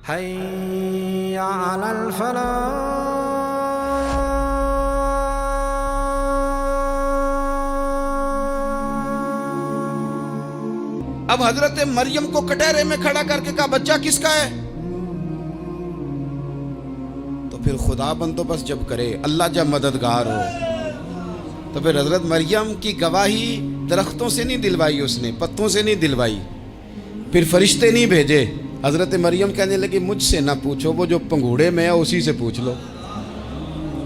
حي على الفلاح. اب حضرت مریم کو کٹہرے میں کھڑا کر کے کہا بچہ کس کا ہے؟ تو پھر خدا بندوبست جب کرے، اللہ جب مددگار ہو، تو پھر حضرت مریم کی گواہی درختوں سے نہیں دلوائی، اس نے پتوں سے نہیں دلوائی، پھر فرشتے نہیں بھیجے. حضرت مریم کہنے لگی مجھ سے نہ پوچھو، وہ جو پنگوڑے میں ہے اسی سے پوچھ لو،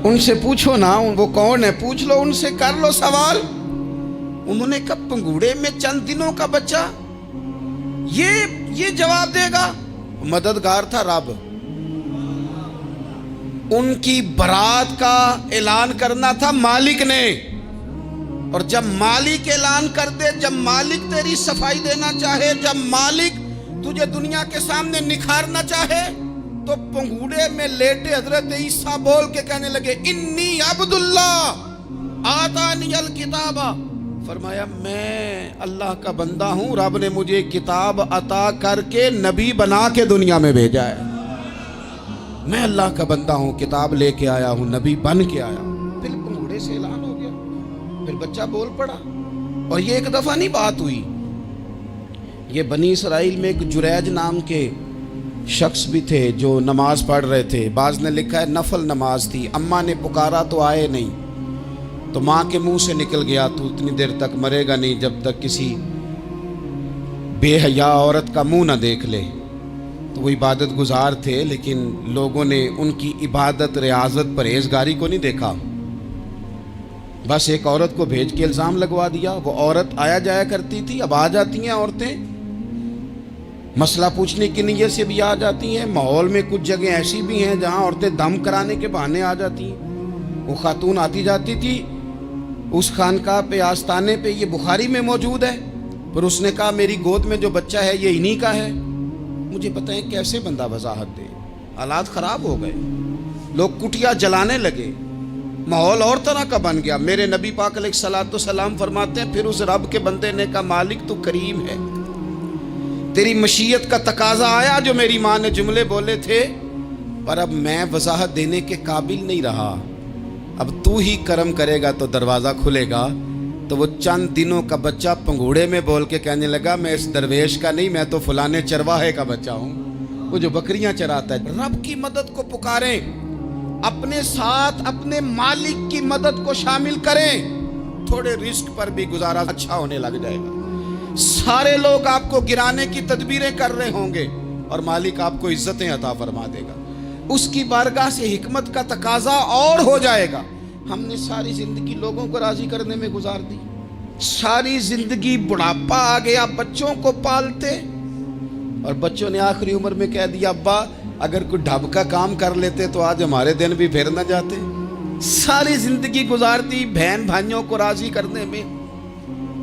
ان سے پوچھو نا، وہ کون ہے پوچھ لو، ان سے کر لو سوال. انہوں نے کہا پنگوڑے میں چند دنوں کا بچہ یہ جواب دے گا؟ مددگار تھا رب. ان کی برات کا اعلان کرنا تھا مالک نے، اور جب مالک اعلان کر دے، جب مالک تیری صفائی دینا چاہے، جب مالک تجھے دنیا کے سامنے نکھارنا چاہے، تو پنگوڑے میں لیٹے حضرت عیسیٰ بول کے کہنے لگے انی عبداللہ آتانی الکتاب، فرمایا میں اللہ کا بندہ ہوں، رب نے مجھے کتاب عطا کر کے نبی بنا کے دنیا میں بھیجا ہے. میں اللہ کا بندہ ہوں، کتاب لے کے آیا ہوں، نبی بن کے آیا ہوں. پھر پنگوڑے سے اعلان ہو گیا، پھر بچہ بول پڑا. اور یہ ایک دفعہ نہیں بات ہوئی، یہ بنی اسرائیل میں ایک جریج نام کے شخص بھی تھے جو نماز پڑھ رہے تھے. بعض نے لکھا ہے نفل نماز تھی، اماں نے پکارا تو آئے نہیں، تو ماں کے منہ سے نکل گیا تو اتنی دیر تک مرے گا نہیں جب تک کسی بے حیا عورت کا منہ نہ دیکھ لے. تو وہ عبادت گزار تھے، لیکن لوگوں نے ان کی عبادت، ریاضت، پرہیزگاری کو نہیں دیکھا. بس ایک عورت کو بھیج کے الزام لگوا دیا. وہ عورت آیا جایا کرتی تھی، اب آ جاتی ہیں عورتیں، مسئلہ پوچھنے کی نیت سے بھی آ جاتی ہیں. ماحول میں کچھ جگہ ایسی بھی ہیں جہاں عورتیں دم کرانے کے بہانے آ جاتی ہیں. وہ خاتون آتی جاتی تھی اس خانقاہ پہ، آستانے پہ، یہ بخاری میں موجود ہے. پر اس نے کہا میری گود میں جو بچہ ہے یہ انہی کا ہے. مجھے بتائیں کیسے بندہ وضاحت دے؟ حالات خراب ہو گئے، لوگ کٹیا جلانے لگے، ماحول اور طرح کا بن گیا. میرے نبی پاک علیہ الصلوۃ والسلام فرماتے ہیں پھر اس رب کے بندے نے کہا مالک تو کریم ہے، تیری مشیت کا تقاضا آیا جو میری ماں نے جملے بولے تھے، پر اب میں وضاحت دینے کے قابل نہیں رہا، اب تو ہی کرم کرے گا تو دروازہ کھلے گا. تو وہ چند دنوں کا بچہ پنگوڑے میں بول کے کہنے لگا میں اس درویش کا نہیں، میں تو فلانے چرواہے کا بچہ ہوں، وہ جو بکریاں چراتا ہے. رب کی مدد کو پکاریں، اپنے ساتھ اپنے مالک کی مدد کو شامل کریں، تھوڑے رزق پر بھی گزارا اچھا ہونے لگ جائے گا. سارے لوگ آپ کو گرانے کی تدبیریں کر رہے ہوں گے اور مالک آپ کو عزتیں عطا فرما دے گا. اس کی بارگاہ سے حکمت کا تقاضا اور ہو جائے گا. ہم نے ساری زندگی لوگوں کو راضی کرنے میں گزار دی، ساری زندگی بڑھاپا آ گیا بچوں کو پالتے، اور بچوں نے آخری عمر میں کہہ دیا ابا اگر کوئی ڈھب کا کام کر لیتے تو آج ہمارے دن بھی پھر نہ جاتے. ساری زندگی گزار دی بہن بھائیوں کو راضی کرنے میں،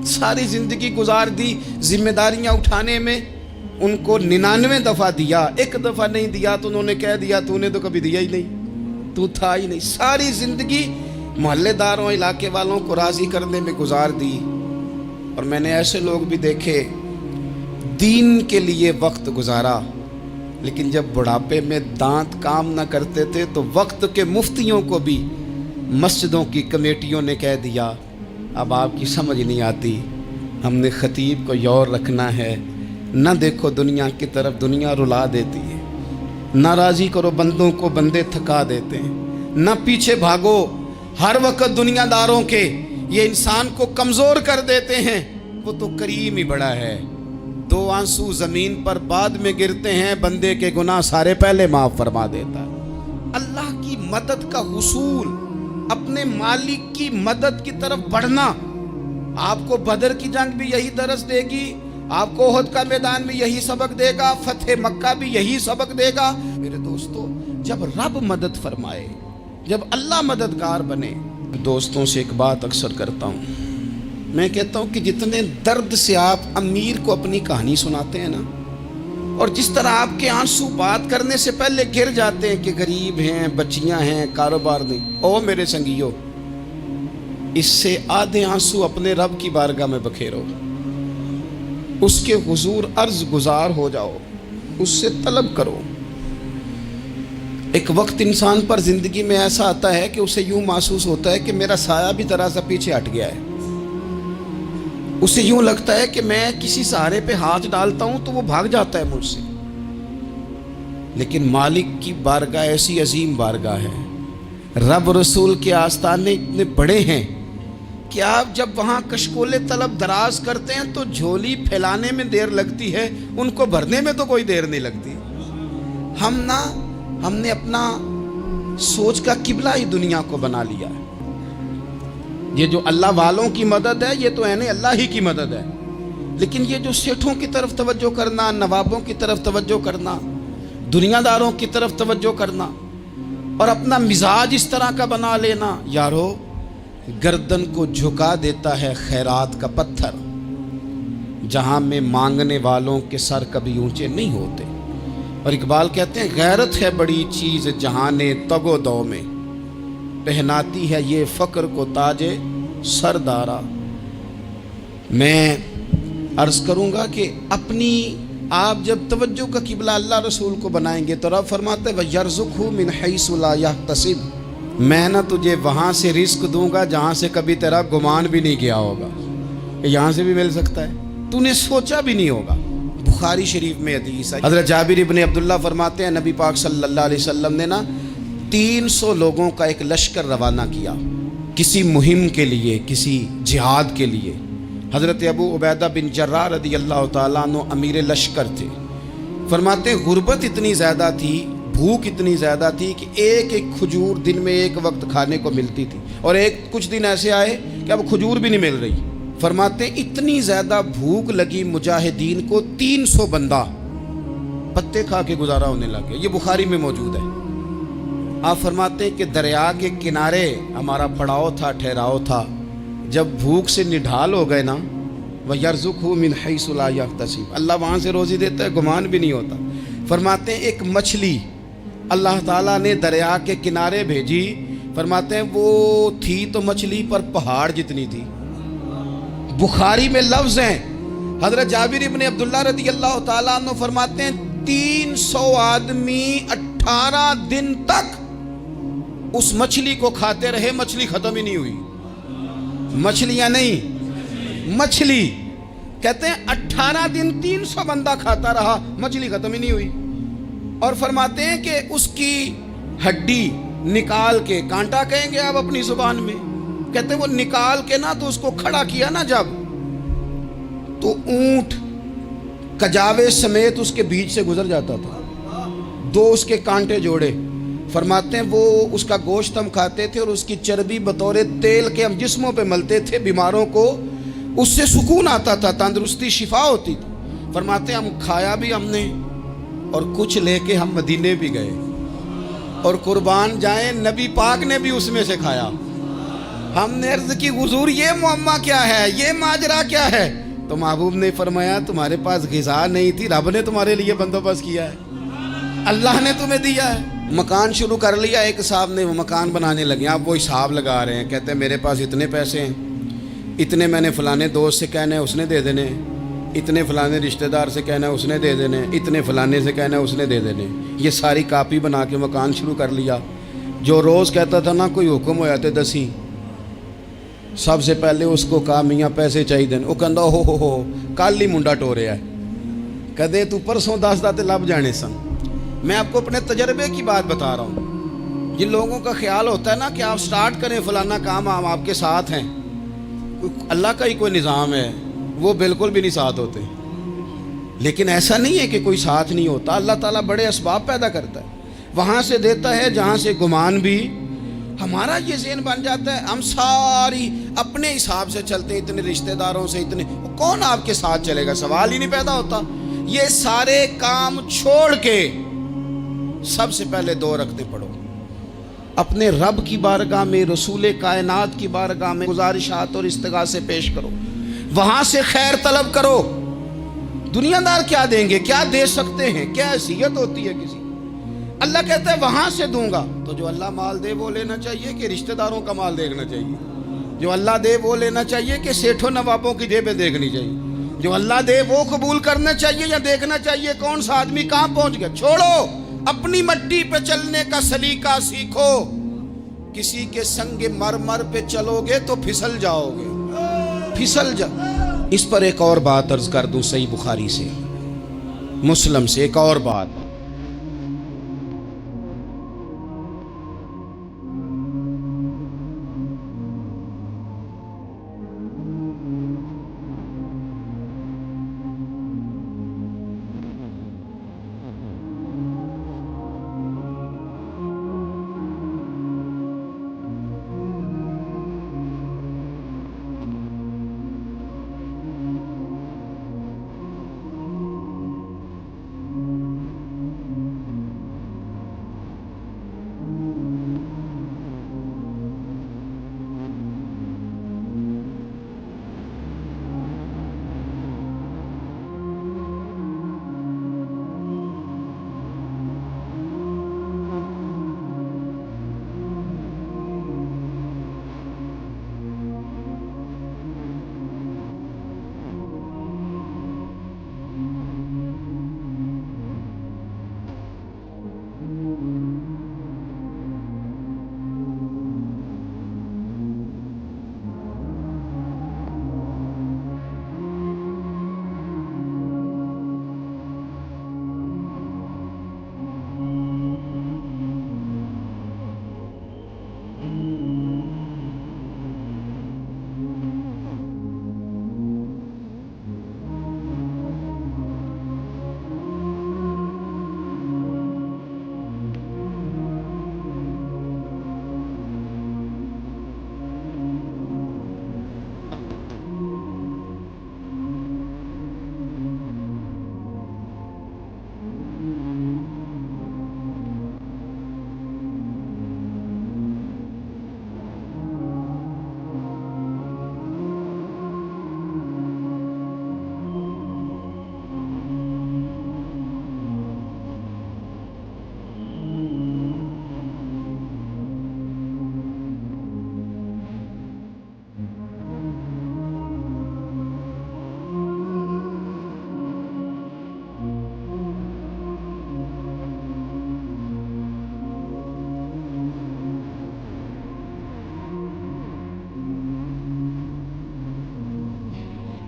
ساری زندگی گزار دی ذمہ داریاں اٹھانے میں. ان کو 99 دفعہ دیا، ایک دفعہ نہیں دیا تو انہوں نے کہہ دیا تو نے تو کبھی دیا ہی نہیں، تو تھا ہی نہیں. ساری زندگی محلے داروں، علاقے والوں کو راضی کرنے میں گزار دی. اور میں نے ایسے لوگ بھی دیکھے دین کے لیے وقت گزارا، لیکن جب بڑھاپے میں دانت کام نہ کرتے تھے تو وقت کے مفتیوں کو بھی مسجدوں کی کمیٹیوں نے کہہ دیا اب آپ کی سمجھ نہیں آتی، ہم نے خطیب کو یور رکھنا ہے، نہ دیکھو دنیا کی طرف، دنیا رلا دیتی ہے، نہ راضی کرو بندوں کو، بندے تھکا دیتے ہیں، نہ پیچھے بھاگو ہر وقت دنیا داروں کے، یہ انسان کو کمزور کر دیتے ہیں. وہ تو کریم ہی بڑا ہے، 2 آنسو زمین پر بعد میں گرتے ہیں، بندے کے گناہ سارے پہلے معاف فرما دیتا ہے. اللہ کی مدد کا حصول، اپنے مالک کی مدد کی طرف بڑھنا. آپ کو بدر کی جنگ بھی یہی درس دے گی، آپ کو احد کا میدان بھی یہی سبق دے گا، فتح مکہ بھی یہی سبق دے گا. میرے دوستو جب رب مدد فرمائے، جب اللہ مددگار بنے. دوستوں سے ایک بات اکثر کرتا ہوں، میں کہتا ہوں کہ جتنے درد سے آپ امیر کو اپنی کہانی سناتے ہیں نا، اور جس طرح آپ کے آنسو بات کرنے سے پہلے گر جاتے ہیں کہ غریب ہیں، بچیاں ہیں، کاروبار نہیں، او میرے سنگیو، اس سے آدھے آنسو اپنے رب کی بارگاہ میں بکھیرو، اس کے حضور عرض گزار ہو جاؤ، اس سے طلب کرو. ایک وقت انسان پر زندگی میں ایسا آتا ہے کہ اسے یوں محسوس ہوتا ہے کہ میرا سایہ بھی ذرا سا پیچھے ہٹ گیا ہے. اسے یوں لگتا ہے کہ میں کسی سہارے پہ ہاتھ ڈالتا ہوں تو وہ بھاگ جاتا ہے مجھ سے. لیکن مالک کی بارگاہ ایسی عظیم بارگاہ ہے، رب رسول کے آستانے اتنے بڑے ہیں کہ آپ جب وہاں کشکول طلب دراز کرتے ہیں تو جھولی پھیلانے میں دیر لگتی ہے، ان کو بھرنے میں تو کوئی دیر نہیں لگتی. ہم نے اپنا سوچ کا قبلہ ہی دنیا کو بنا لیا ہے. یہ جو اللہ والوں کی مدد ہے یہ تو ہے نہیں، اللہ ہی کی مدد ہے. لیکن یہ جو سیٹھوں کی طرف توجہ کرنا، نوابوں کی طرف توجہ کرنا، دنیا داروں کی طرف توجہ کرنا اور اپنا مزاج اس طرح کا بنا لینا، یارو گردن کو جھکا دیتا ہے خیرات کا پتھر، جہاں میں مانگنے والوں کے سر کبھی اونچے نہیں ہوتے. اور اقبال کہتے ہیں غیرت ہے بڑی چیز جہان تگ و دو میں، پہناتی ہے یہ فقر کو تاج سردارا. میں عرض کروں گا کہ اپنی آپ جب توجہ کا قبلہ اللہ رسول کو بنائیں گے تو رب فرماتے ہیں وَيَرْزُقْهُ مِنْ حَيْثُ لَا يَحْتَسِبُ، میں نہ تجھے وہاں سے رزق دوں گا جہاں سے کبھی تیرا گمان بھی نہیں کیا ہوگا کہ یہاں سے بھی مل سکتا ہے، تو نے سوچا بھی نہیں ہوگا. بخاری شریف میں حدیث ہے، حضرت جابر ابن عبداللہ فرماتے ہیں نبی پاک صلی اللہ علیہ وسلم نے 300 لوگوں کا ایک لشکر روانہ کیا کسی مہم کے لیے، کسی جہاد کے لیے. حضرت ابو عبیدہ بن جراح رضی اللہ تعالیٰ عنہ امیر لشکر تھے. فرماتے ہیں غربت اتنی زیادہ تھی، بھوک اتنی زیادہ تھی کہ ایک ایک کھجور دن میں ایک وقت کھانے کو ملتی تھی، اور کچھ دن ایسے آئے کہ اب کھجور بھی نہیں مل رہی. فرماتے ہیں اتنی زیادہ بھوک لگی مجاہدین کو 300 بندہ پتے کھا کے گزارا ہونے لگے. یہ بخاری میں موجود ہے. آپ فرماتے ہیں کہ دریا کے کنارے ہمارا پڑاؤ تھا، ٹھہراؤ تھا. جب بھوک سے نڈھال ہو گئے نا، وَيَرْزُقْهُ مِنْ حَيْثُ لَا يَحْتَسِبُ، اللہ وہاں سے روزی دیتا ہے، گمان بھی نہیں ہوتا. فرماتے ہیں ایک مچھلی اللہ تعالیٰ نے دریا کے کنارے بھیجی. فرماتے ہیں وہ تھی تو مچھلی پر پہاڑ جتنی تھی. بخاری میں لفظ ہیں، حضرت جابر ابن عبداللہ رضی اللہ تعالیٰ عنہ فرماتے ہیں 300 آدمی 18 دن تک اس مچھلی کو کھاتے رہے، مچھلی ختم ہی نہیں ہوئی. مچھلیاں نہیں، مچھلی. کہتے ہیں 18 دن 300 بندہ کھاتا رہا، مچھلی ختم ہی نہیں ہوئی. اور فرماتے ہیں کہ اس کی ہڈی نکال کے، کانٹا کہیں گے آپ اپنی زبان میں، کہتے ہیں وہ نکال کے نا تو اس کو کھڑا کیا نا جب، تو اونٹ کجاوے سمیت اس کے بیچ سے گزر جاتا تھا. 2 اس کے کانٹے جوڑے. فرماتے ہیں وہ اس کا گوشت ہم کھاتے تھے اور اس کی چربی بطور تیل کے ہم جسموں پہ ملتے تھے، بیماروں کو اس سے سکون آتا تھا، تندرستی شفا ہوتی تھی. فرماتے ہیں ہم کھایا بھی ہم نے اور کچھ لے کے ہم مدینے بھی گئے، اور قربان جائیں نبی پاک نے بھی اس میں سے کھایا. ہم نے عرض کی حضور یہ معمہ کیا ہے، یہ ماجرا کیا ہے؟ تو محبوب نے فرمایا تمہارے پاس غذا نہیں تھی، رب نے تمہارے لیے بندوبست کیا ہے، اللہ نے تمہیں دیا ہے. مکان شروع کر لیا، ایک صاحب نے وہ مکان بنانے لگے. آپ وہ حساب لگا رہے ہیں، کہتے ہیں میرے پاس اتنے پیسے ہیں، اتنے میں نے فلانے دوست سے کہنا ہے اس نے دے دینے، اتنے فلانے رشتہ دار سے کہنا ہے اس نے دے دینے، اتنے فلانے سے کہنا ہے اس نے دے دینے. یہ ساری کاپی بنا کے مکان شروع کر لیا. جو روز کہتا تھا نا کوئی حکم ہو جاتے 10 سب سے پہلے اس کو کہا میاں پیسے چاہیے. وہ کہندا ہو کل ہی منڈا ٹوریا ہے، کدے تو پرسوں دس تے لب جانے سن. میں آپ کو اپنے تجربے کی بات بتا رہا ہوں. جن لوگوں کا خیال ہوتا ہے نا کہ آپ سٹارٹ کریں فلانا کام، ہم آپ کے ساتھ ہیں، اللہ کا ہی کوئی نظام ہے، وہ بالکل بھی نہیں ساتھ ہوتے. لیکن ایسا نہیں ہے کہ کوئی ساتھ نہیں ہوتا. اللہ تعالیٰ بڑے اسباب پیدا کرتا ہے، وہاں سے دیتا ہے جہاں سے گمان بھی. ہمارا یہ ذہن بن جاتا ہے ہم ساری اپنے حساب سے چلتے ہیں، اتنے رشتہ داروں سے، اتنے کون آپ کے ساتھ چلے گا، سوال ہی نہیں پیدا ہوتا. یہ سارے کام چھوڑ کے سب سے پہلے 2 رکعتیں پڑھو، اپنے رب کی بارگاہ میں، رسول کائنات کی بارگاہ میں گزارشات اور استغاثے پیش کرو، وہاں سے خیر طلب کرو. دنیا دار کیا دیں گے، کیا دے سکتے ہیں، کیا حیثیت ہوتی ہے کسی. اللہ کہتا ہے وہاں سے دوں گا. تو جو اللہ مال دے وہ لینا چاہیے کہ رشتہ داروں کا مال دیکھنا چاہیے؟ جو اللہ دے وہ لینا چاہیے کہ سیٹھوں نوابوں کی جیبیں دیکھنی چاہیے؟ جو اللہ دے وہ قبول کرنا چاہیے یا دیکھنا چاہیے کون سا آدمی کہاں پہنچ گیا؟ چھوڑو، اپنی مٹی پہ چلنے کا سلیقہ سیکھو. کسی کے سنگ مرمر پہ چلو گے تو پھسل جاؤ گے, پھسل جا. اس پر ایک اور بات عرض کر دوں, صحیح بخاری سے, مسلم سے ایک اور بات.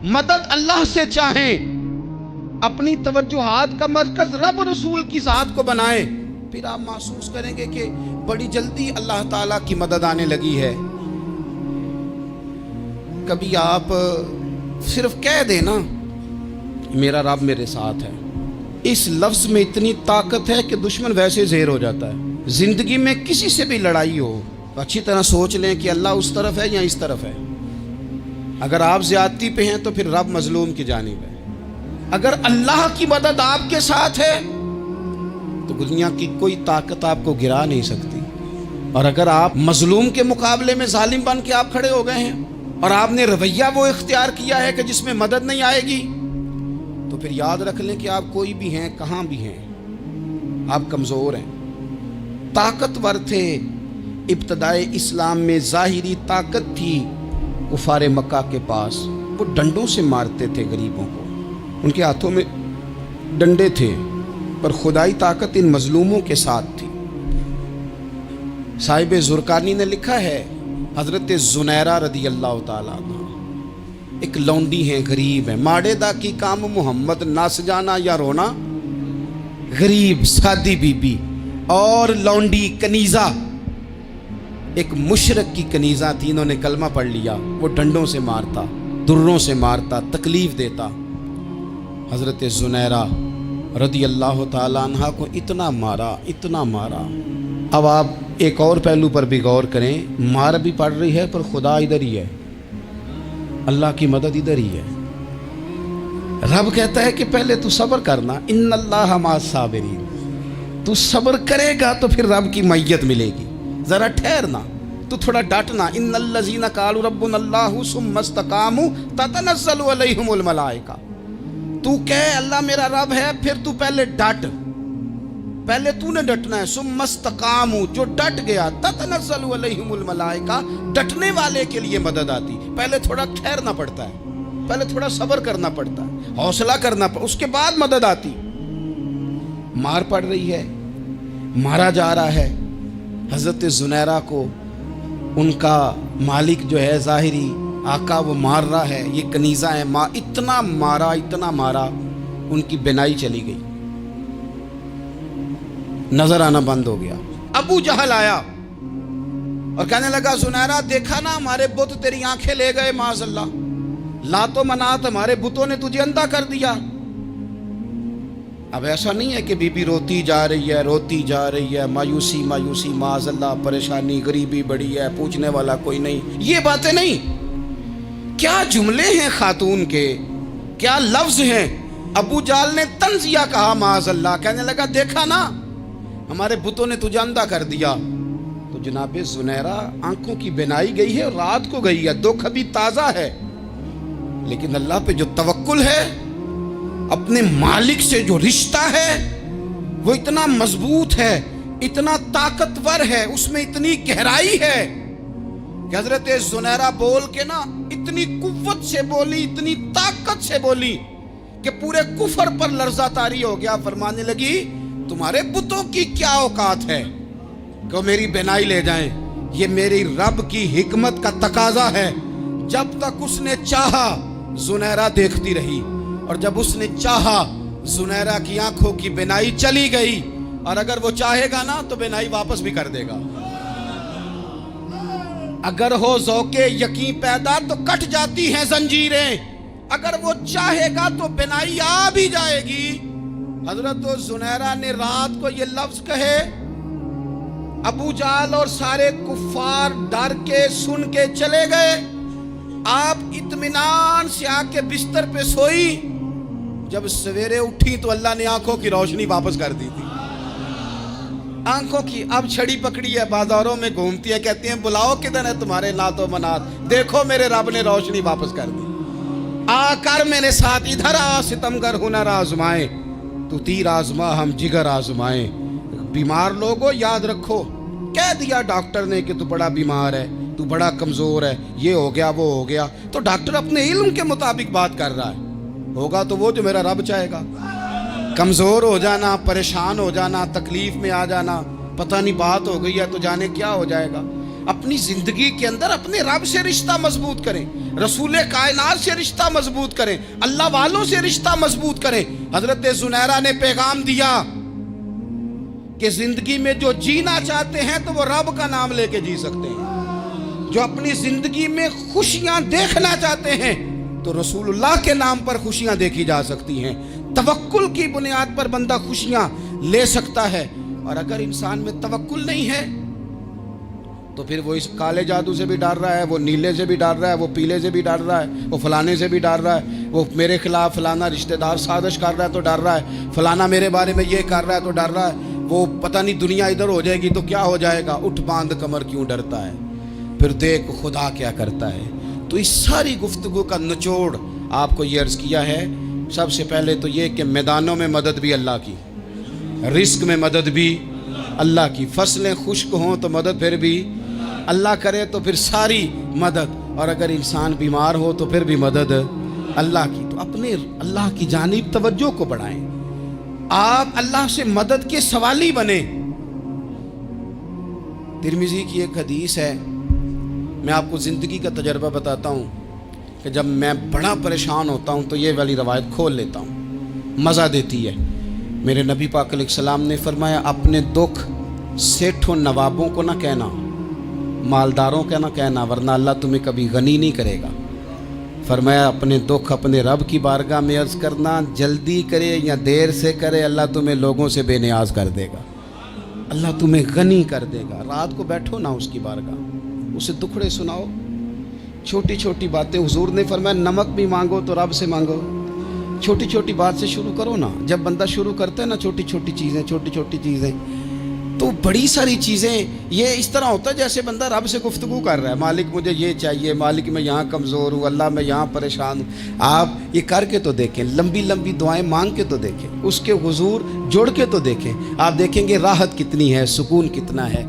مدد اللہ سے چاہیں, اپنی توجہات کا مرکز رب رسول کی ذات کو بنائیں, پھر آپ محسوس کریں گے کہ بڑی جلدی اللہ تعالیٰ کی مدد آنے لگی ہے. کبھی آپ صرف کہہ دیں نا میرا رب میرے ساتھ ہے, اس لفظ میں اتنی طاقت ہے کہ دشمن ویسے زہر ہو جاتا ہے. زندگی میں کسی سے بھی لڑائی ہو اچھی طرح سوچ لیں کہ اللہ اس طرف ہے یا اس طرف ہے. اگر آپ زیادتی پہ ہیں تو پھر رب مظلوم کی جانب ہے. اگر اللہ کی مدد آپ کے ساتھ ہے تو دنیا کی کوئی طاقت آپ کو گرا نہیں سکتی. اور اگر آپ مظلوم کے مقابلے میں ظالم بن کے آپ کھڑے ہو گئے ہیں اور آپ نے رویہ وہ اختیار کیا ہے کہ جس میں مدد نہیں آئے گی, تو پھر یاد رکھ لیں کہ آپ کوئی بھی ہیں, کہاں بھی ہیں, آپ کمزور ہیں. طاقتور تھے ابتدائے اسلام میں, ظاہری طاقت تھی کفار مکہ کے پاس, وہ ڈنڈوں سے مارتے تھے غریبوں کو, ان کے ہاتھوں میں ڈنڈے تھے, پر خدائی طاقت ان مظلوموں کے ساتھ تھی. صاحب زرقانی نے لکھا ہے, حضرت زنیرہ رضی اللہ تعالیٰ عنہ ایک لونڈی ہیں, غریب ہیں, ماڑے دا کی کام محمد نس جانا یا رونا, غریب سادی بی بی اور لونڈی کنیزہ, ایک مشرک کی کنیزہ تھی, انہوں نے کلمہ پڑھ لیا. وہ ڈنڈوں سے مارتا, دروں سے مارتا, تکلیف دیتا. حضرت زنیرہ رضی اللہ تعالیٰ عنہ کو اتنا مارا, اتنا مارا. اب آپ ایک اور پہلو پر بھی غور کریں, مار بھی پڑ رہی ہے پر خدا ادھر ہی ہے, اللہ کی مدد ادھر ہی ہے. رب کہتا ہے کہ پہلے تو صبر کرنا, ان اللہ مع الصابرین, تو صبر کرے گا تو پھر رب کی معیت ملے گی. ذرا ٹھہرنا, تو تھوڑا ڈٹنا. ان الذین قالوا ربنا اللہ ثم استقاموا تتنزل علیہم الملائکہ, تو کہے اللہ میرا رب ہے, پھر تو پہلے ڈٹ, پہلے تو نے ڈٹنا ہے. ثم استقاموا, جو ڈٹ گیا, تتنزل علیہم الملائکہ, ڈٹنے والے کے لیے مدد آتی. پہلے تھوڑا ٹھہرنا پڑتا ہے, پہلے تھوڑا صبر کرنا پڑتا ہے, حوصلہ کرنا پڑتا, اس کے بعد مدد آتی. مار پڑ رہی ہے, مارا جا رہا ہے. حضرت زنیرہ کو ان کا مالک جو ہے ظاہری آقا وہ مار رہا ہے. یہ کنیزہ ہے، اتنا مارا ان کی بینائی چلی گئی، نظر آنا بند ہو گیا. ابو جہل آیا اور کہنے لگا زنیرہ دیکھا نا ہمارے بت تیری آنکھیں لے گئے، معاذ اللہ، لات و منات ہمارے بتوں نے تجھے اندھا کر دیا. اب ایسا نہیں ہے کہ بی بی روتی جا رہی ہے، مایوسی معاذ اللہ، پریشانی، غریبی بڑی ہے، پوچھنے والا کوئی نہیں. یہ باتیں نہیں. کیا جملے ہیں خاتون کے، کیا لفظ ہیں. ابو جہل نے تنزیہ کہا معاذ اللہ، کہنے لگا دیکھا نا ہمارے بتوں نے تجھے اندھا کر دیا. تو جناب زنیرہ آنکھوں کی بینائی گئی ہے، رات کو گئی ہے، دکھ ابھی تازہ ہے، لیکن اللہ پہ جو توکل ہے، اپنے مالک سے جو رشتہ ہے وہ اتنا مضبوط ہے، اتنا طاقتور ہے، اس میں اتنی گہرائی ہے کہ حضرت زنیرہ بول کے نا اتنی قوت سے بولی، اتنی طاقت سے بولی کہ پورے کفر پر لرزہ طاری ہو گیا. فرمانے لگی تمہارے بتوں کی کیا اوقات ہے کہ میری بینائی لے جائیں. یہ میری رب کی حکمت کا تقاضا ہے. جب تک اس نے چاہا زنیرہ دیکھتی رہی، اور جب اس نے چاہا زنیرہ کی آنکھوں کی بینائی چلی گئی، اور اگر وہ چاہے گا نا تو بینائی واپس بھی کر دے گا. اگر ہو ذوق یقین پیدا تو کٹ جاتی ہیں زنجیریں، اگر وہ چاہے گا تو بینائی آ بھی جائے گی. حضرت زنیرہ نے رات کو یہ لفظ کہے، ابو جہل اور سارے کفار ڈر کے سن کے چلے گئے. آپ اطمینان سے آ کے بستر پہ سوئی. جب سویرے اٹھی تو اللہ نے آنکھوں کی روشنی واپس کر دی تھی. آنکھوں کی اب چھڑی پکڑی ہے، بازاروں میں گھومتی ہے، کہتی ہیں بلاؤ کدھر ہے تمہارے نات و منات، دیکھو میرے رب نے روشنی واپس کر دی. آ کر میرے ساتھ ادھر آ، ستمگر ہنر آزمائے، تو تیر آزما ہم جگر آزمائے. بیمار لوگوں یاد رکھو، کہہ دیا ڈاکٹر نے کہ تو بڑا بیمار ہے، تو بڑا کمزور ہے، یہ ہو گیا وہ ہو گیا، تو ڈاکٹر اپنے علم کے مطابق بات کر رہا ہے. ہوگا تو وہ جو میرا رب چاہے گا. کمزور ہو جانا، پریشان ہو جانا، تکلیف میں آ جانا، پتہ نہیں بات ہو گئی ہے تو جانے کیا ہو جائے گا. اپنی زندگی کے اندر اپنے رب سے رشتہ مضبوط کریں، رسول کائنات سے رشتہ مضبوط کریں، اللہ والوں سے رشتہ مضبوط کریں. حضرت زنیرہ نے پیغام دیا کہ زندگی میں جو جینا چاہتے ہیں تو وہ رب کا نام لے کے جی سکتے ہیں. جو اپنی زندگی میں خوشیاں دیکھنا چاہتے ہیں تو رسول اللہ کے نام پر خوشیاں دیکھی جا سکتی ہیں. توکل کی بنیاد پر بندہ خوشیاں لے سکتا ہے. اور اگر انسان میں توکل نہیں ہے تو پھر وہ اس کالے جادو سے بھی ڈر رہا ہے، وہ نیلے سے بھی ڈر رہا ہے، وہ پیلے سے بھی ڈر رہا ہے، وہ فلانے سے بھی ڈر رہا ہے، وہ میرے خلاف فلانا رشتہ دار سازش کر رہا ہے تو ڈر رہا ہے، فلانا میرے بارے میں یہ کر رہا ہے تو ڈر رہا ہے، وہ پتہ نہیں دنیا ادھر ہو جائے گی تو کیا ہو جائے گا. اٹھ باندھ کمر کیوں ڈرتا ہے، پھر دیکھ خدا کیا کرتا ہے. تو اس ساری گفتگو کا نچوڑ آپ کو یہ عرض کیا ہے. سب سے پہلے تو یہ کہ میدانوں میں مدد بھی اللہ کی، رزق میں مدد بھی اللہ کی، فصلیں خشک ہوں تو مدد پھر بھی اللہ کرے، تو پھر ساری مدد. اور اگر انسان بیمار ہو تو پھر بھی مدد اللہ کی. تو اپنے اللہ کی جانب توجہ کو بڑھائیں، آپ اللہ سے مدد کے سوالی بنیں. ترمذی کی ایک حدیث ہے، میں آپ کو زندگی کا تجربہ بتاتا ہوں کہ جب میں بڑا پریشان ہوتا ہوں تو یہ والی روایت کھول لیتا ہوں، مزہ دیتی ہے. میرے نبی پاک علیہ السلام نے فرمایا اپنے دکھ سیٹھوں نوابوں کو نہ کہنا، مالداروں کا نہ کہنا، ورنہ اللہ تمہیں کبھی غنی نہیں کرے گا. فرمایا اپنے دکھ اپنے رب کی بارگاہ میں عرض کرنا، جلدی کرے یا دیر سے کرے اللہ تمہیں لوگوں سے بے نیاز کر دے گا، اللہ تمہیں غنی کر دے گا. رات کو بیٹھو نا اس کی بارگاہ، اسے دکھڑے سناؤ، چھوٹی چھوٹی باتیں. حضور نے فرمایا نمک بھی مانگو تو رب سے مانگو. چھوٹی چھوٹی بات سے شروع کرو نا. جب بندہ شروع کرتا ہے نا چھوٹی چھوٹی چیزیں تو بڑی ساری چیزیں یہ اس طرح ہوتا ہے جیسے بندہ رب سے گفتگو کر رہا ہے. مالک مجھے یہ چاہیے، مالک میں یہاں کمزور ہوں، اللہ میں یہاں پریشان ہوں. آپ یہ کر کے تو دیکھیں، لمبی لمبی دعائیں مانگ کے تو دیکھیں، اس کے حضور جوڑ کے تو دیکھیں. آپ دیکھیں گے راحت کتنی ہے، سکون کتنا ہے.